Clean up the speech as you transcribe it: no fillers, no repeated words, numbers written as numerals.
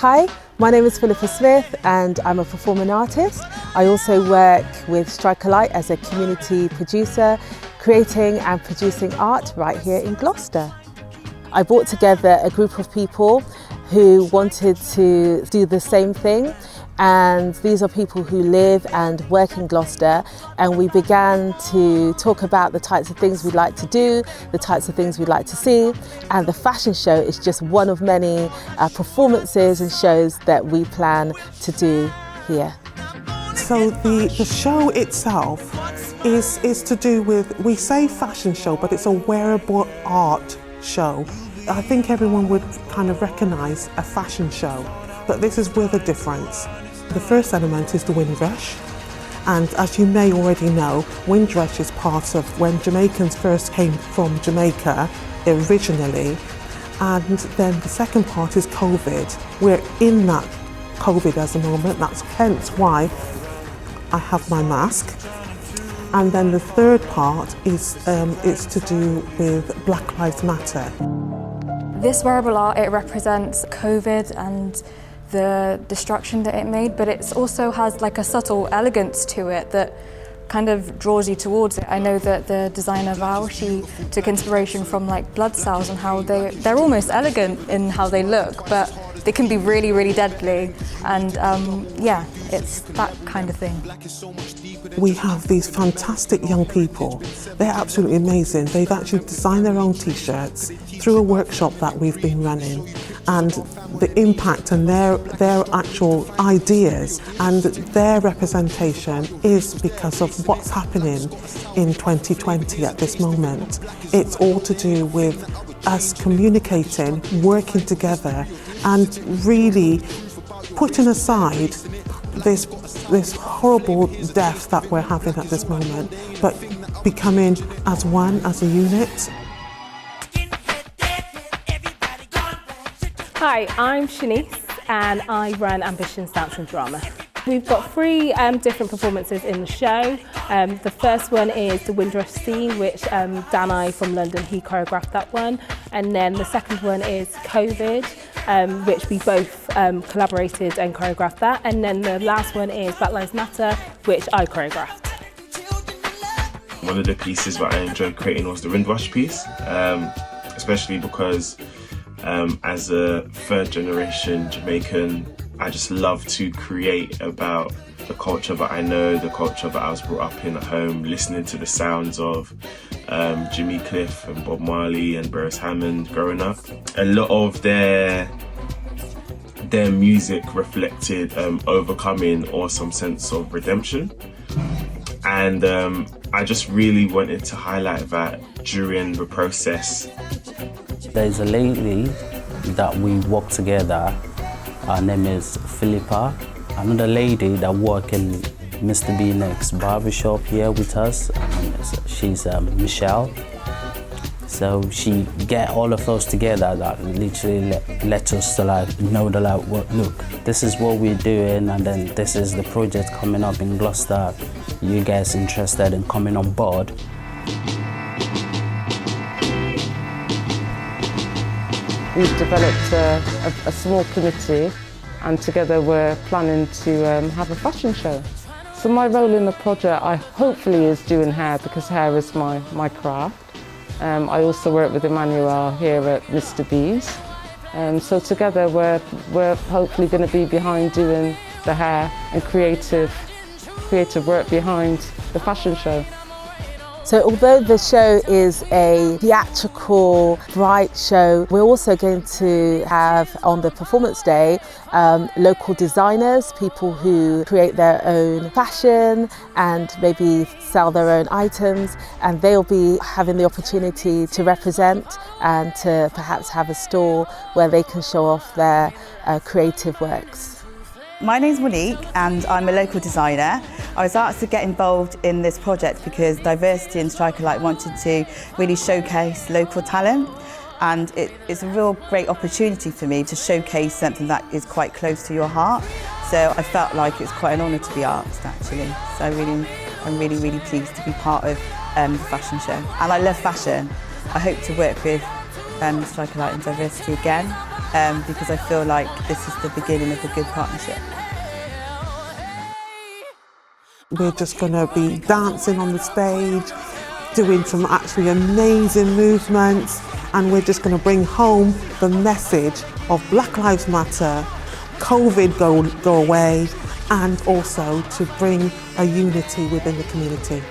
Hi, my name is Philippa Smith and I'm a performing artist. I also work with Strike a Light as a community producer, creating and producing art right here in Gloucester. I brought together a group of people who wanted to do the same thing, and these are people who live and work in Gloucester, and we began to talk about the types of things we'd like to do, the types of things we'd like to see, and the fashion show is just one of many performances and shows that we plan to do here. So the show itself is to do with, we say fashion show, but it's a wearable art show. I think everyone would kind of recognise a fashion show, but this is with a difference. The first element is the Windrush, and as you may already know, Windrush is part of when Jamaicans first came from Jamaica originally, and then the second part is COVID. We're in that COVID at the moment, that's hence why I have my mask. And then the third part is to do with Black Lives Matter. This wearable art, it represents COVID and the destruction that it made, but it also has like a subtle elegance to it that kind of draws you towards it. I know that the designer Val, she took inspiration from like blood cells and how they're almost elegant in how they look, but they can be really, really deadly. And yeah, it's that kind of thing. We have these fantastic young people. They're absolutely amazing. They've actually designed their own t-shirts through a workshop that we've been running, and the impact and their actual ideas and their representation is because of what's happening in 2020 at this moment. It's all to do with us communicating, working together, and really putting aside this horrible death that we're having at this moment, but becoming as one, as a unit. Hi, I'm Shanice and I run Ambitions Dance and Drama. We've got three different performances in the show. The first one is the Windrush scene, which Danai from London, he choreographed that one. And then the second one is COVID, which we both collaborated and choreographed that. And then the last one is Black Lives Matter, which I choreographed. One of the pieces that I enjoyed creating was the Windrush piece, especially because as a third generation Jamaican, I just love to create about the culture that I know, the culture that I was brought up in at home, listening to the sounds of Jimmy Cliff and Bob Marley and Beres Hammond growing up. A lot of their music reflected overcoming or some sense of redemption. And I just really wanted to highlight that during the process. There's a lady that we work together. Her name is Philippa. Another lady that works in Mr. B Next barbershop here with us. She's Michelle. So she get all of us together that literally let us to like know that like, look, this is what we're doing, and then this is the project coming up in Gloucester. You guys interested in coming on board? We've developed a small committee, and together we're planning to have a fashion show. So my role in the project, hopefully is doing hair, because hair is my craft. I also work with Emmanuel here at Mr. B's. So together we're hopefully going to be behind doing the hair and creative work behind the fashion show. So although the show is a theatrical, bright show, we're also going to have on the performance day local designers, people who create their own fashion and maybe sell their own items, and they'll be having the opportunity to represent and to perhaps have a store where they can show off their creative works. My name's Monique and I'm a local designer. I was asked to get involved in this project because Diversity and Strike a Light wanted to really showcase local talent, and it's a real great opportunity for me to showcase something that is quite close to your heart. So I felt like it's quite an honour to be asked, actually. So I'm really pleased to be part of the fashion show. And I love fashion. I hope to work with Strike a Light and Diversity again. because I feel like this is the beginning of a good partnership. We're just going to be dancing on the stage, doing some actually amazing movements, and we're just going to bring home the message of Black Lives Matter, COVID go away, and also to bring a unity within the community.